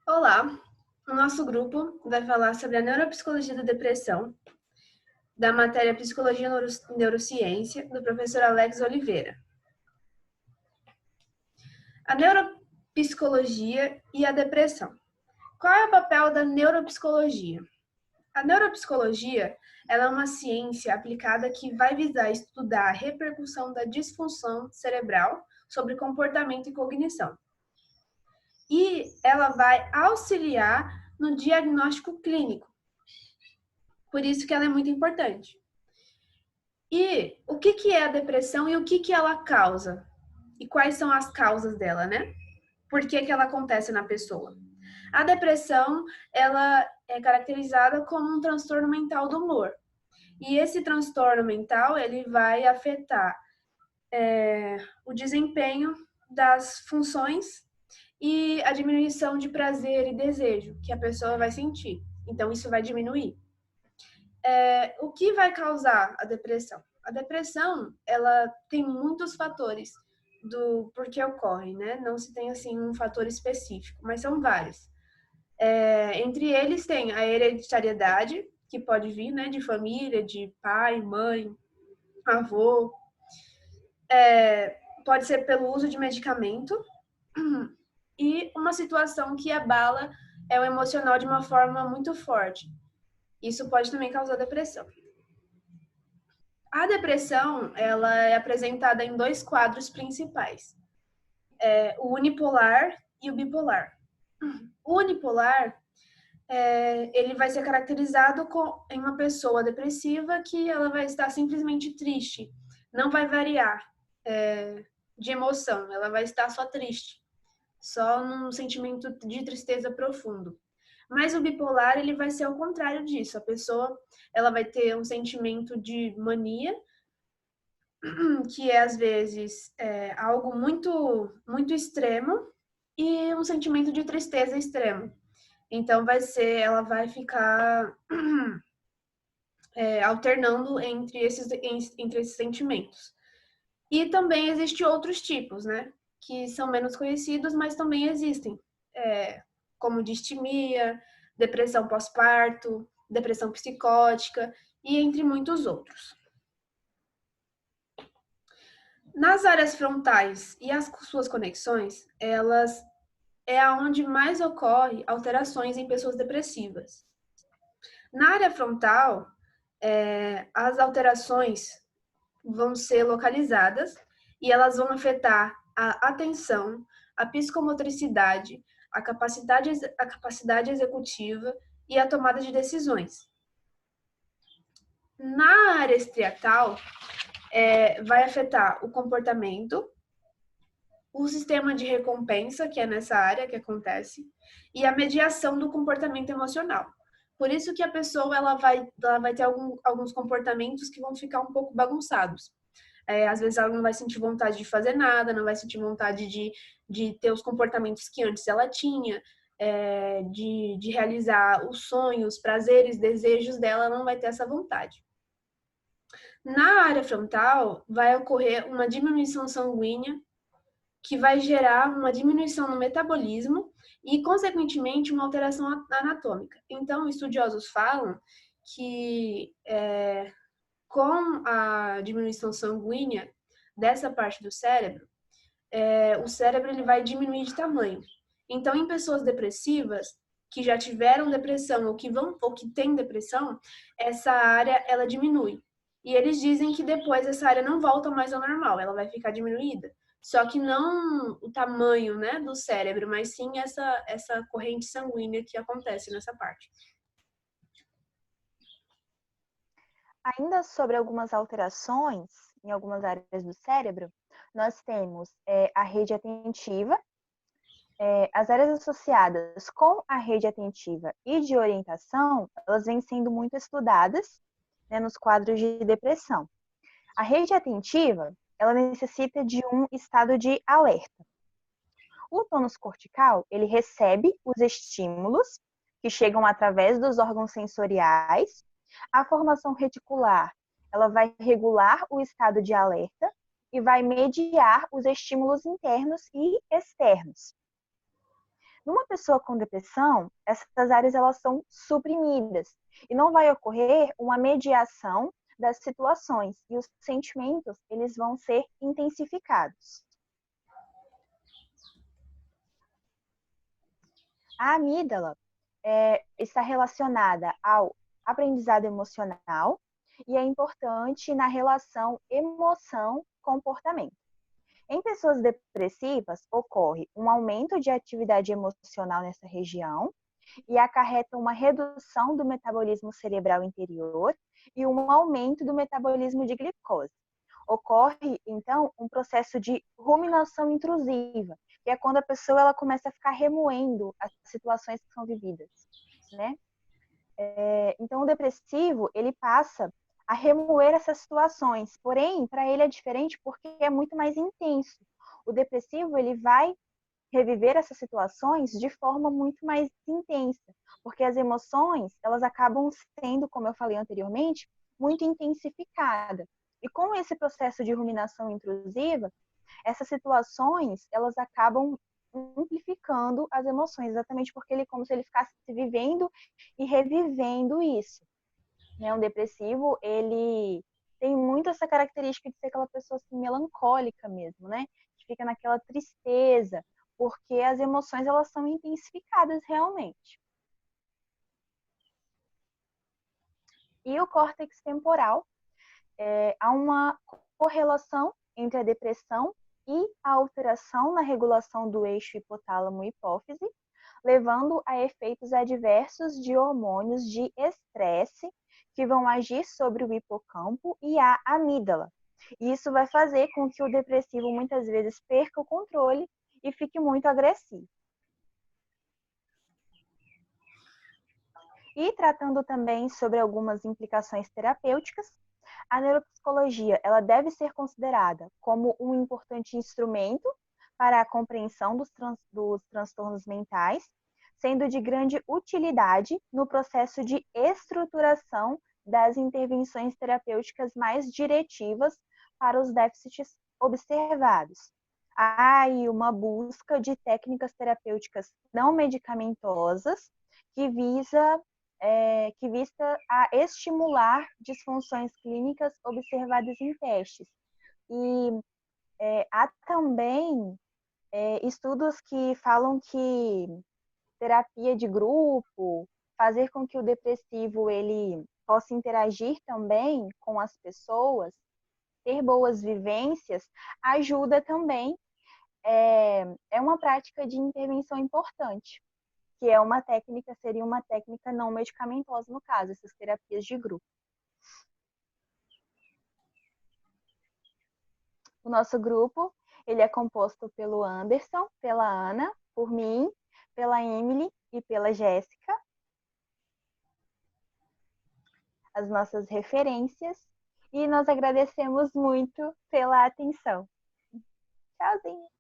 Olá, o nosso grupo vai falar sobre a neuropsicologia da depressão, da matéria Psicologia e Neurociência, do professor Alex Oliveira. A neuropsicologia e a depressão. Qual é o papel da neuropsicologia? A neuropsicologia ela é uma ciência aplicada que vai visar estudar a repercussão da disfunção cerebral sobre comportamento e cognição. E ela vai auxiliar no diagnóstico clínico. Por isso que ela é muito importante. E o que é a depressão e o que ela causa? E quais são as causas dela, né? Por que ela acontece na pessoa? A depressão, ela é caracterizada como um transtorno mental do humor. E esse transtorno mental, ele vai afetar o desempenho das funções e a diminuição de prazer e desejo que a pessoa vai sentir. Então, isso vai diminuir. O que vai causar a depressão? A depressão, ela tem muitos fatores do porquê ocorre, né? Não se tem, assim, um fator específico, mas são vários. Entre eles tem a hereditariedade, que pode vir, né, de família, de pai, mãe, avô. Pode ser pelo uso de medicamento e uma situação que abala o emocional de uma forma muito forte. Isso pode também causar depressão. A depressão, ela é apresentada em dois quadros principais, o unipolar e o bipolar. O unipolar, ele vai ser caracterizado em uma pessoa depressiva que ela vai estar simplesmente triste, não vai variar de emoção, ela vai estar só triste, só num sentimento de tristeza profundo. Mas o bipolar, ele vai ser ao contrário disso, a pessoa ela vai ter um sentimento de mania, que é às vezes algo muito extremo e um sentimento de tristeza extremo. Então ela vai ficar alternando entre esses sentimentos. E também existem outros tipos, né? Que são menos conhecidos, mas também existem, como distimia, depressão pós-parto, depressão psicótica e entre muitos outros. Nas áreas frontais e as suas conexões, elas é aonde mais ocorre alterações em pessoas depressivas. Na área frontal, as alterações vão ser localizadas e elas vão afetar a atenção, a psicomotricidade, a capacidade executiva e a tomada de decisões. Na área estriatal, vai afetar o comportamento, o sistema de recompensa, que é nessa área que acontece, e a mediação do comportamento emocional. Por isso que a pessoa ela vai ter alguns comportamentos que vão ficar um pouco bagunçados. Às vezes ela não vai sentir vontade de fazer nada, não vai sentir vontade de ter os comportamentos que antes ela tinha, de realizar os sonhos, prazeres, desejos dela, ela não vai ter essa vontade. Na área frontal, vai ocorrer uma diminuição sanguínea que vai gerar uma diminuição no metabolismo e, consequentemente, uma alteração anatômica. Então, estudiosos falam que com a diminuição sanguínea dessa parte do cérebro, o cérebro ele vai diminuir de tamanho. Então, em pessoas depressivas que já tiveram depressão ou que têm depressão, essa área ela diminui. E eles dizem que depois essa área não volta mais ao normal, ela vai ficar diminuída. Só que não o tamanho, né, do cérebro, mas sim essa corrente sanguínea que acontece nessa parte. Ainda sobre algumas alterações em algumas áreas do cérebro, nós temos a rede atentiva, as áreas associadas com a rede atentiva e de orientação, elas vêm sendo muito estudadas, né, nos quadros de depressão. A rede atentiva, ela necessita de um estado de alerta. O tônus cortical, ele recebe os estímulos que chegam através dos órgãos sensoriais. A formação reticular, ela vai regular o estado de alerta e vai mediar os estímulos internos e externos. Numa pessoa com depressão, essas áreas elas são suprimidas e não vai ocorrer uma mediação das situações e os sentimentos eles vão ser intensificados. A amígdala está relacionada ao aprendizado emocional e é importante na relação emoção-comportamento. Em pessoas depressivas, ocorre um aumento de atividade emocional nessa região e acarreta uma redução do metabolismo cerebral interior e um aumento do metabolismo de glicose. Ocorre, então, um processo de ruminação intrusiva, que é quando a pessoa ela começa a ficar remoendo as situações que são vividas, né? Então, o depressivo, ele passa a remoer essas situações, porém, para ele é diferente porque é muito mais intenso. O depressivo, ele vai reviver essas situações de forma muito mais intensa, porque as emoções, elas acabam sendo, como eu falei anteriormente, muito intensificadas. E com esse processo de ruminação intrusiva, essas situações, elas acabam amplificando as emoções, exatamente porque ele é como se ele ficasse vivendo e revivendo isso. Né? Um depressivo, ele tem muito essa característica de ser aquela pessoa assim, melancólica mesmo, né? Que fica naquela tristeza, porque as emoções elas são intensificadas realmente. E o córtex temporal, há uma correlação entre a depressão e a alteração na regulação do eixo hipotálamo-hipófise, levando a efeitos adversos de hormônios de estresse que vão agir sobre o hipocampo e a amígdala. E isso vai fazer com que o depressivo muitas vezes perca o controle e fique muito agressivo. E tratando também sobre algumas implicações terapêuticas, a neuropsicologia ela deve ser considerada como um importante instrumento para a compreensão dos transtornos mentais, sendo de grande utilidade no processo de estruturação das intervenções terapêuticas mais diretivas para os déficits observados. Há aí uma busca de técnicas terapêuticas não medicamentosas que vista a estimular disfunções clínicas observadas em testes. E há também estudos que falam que terapia de grupo, fazer com que o depressivo ele possa interagir também com as pessoas, ter boas vivências, ajuda também. É uma prática de intervenção importante, que é uma técnica, seria uma técnica não medicamentosa no caso, essas terapias de grupo. O nosso grupo, ele é composto pelo Anderson, pela Ana, por mim, pela Emily e pela Jéssica. As nossas referências e nós agradecemos muito pela atenção. Tchauzinho!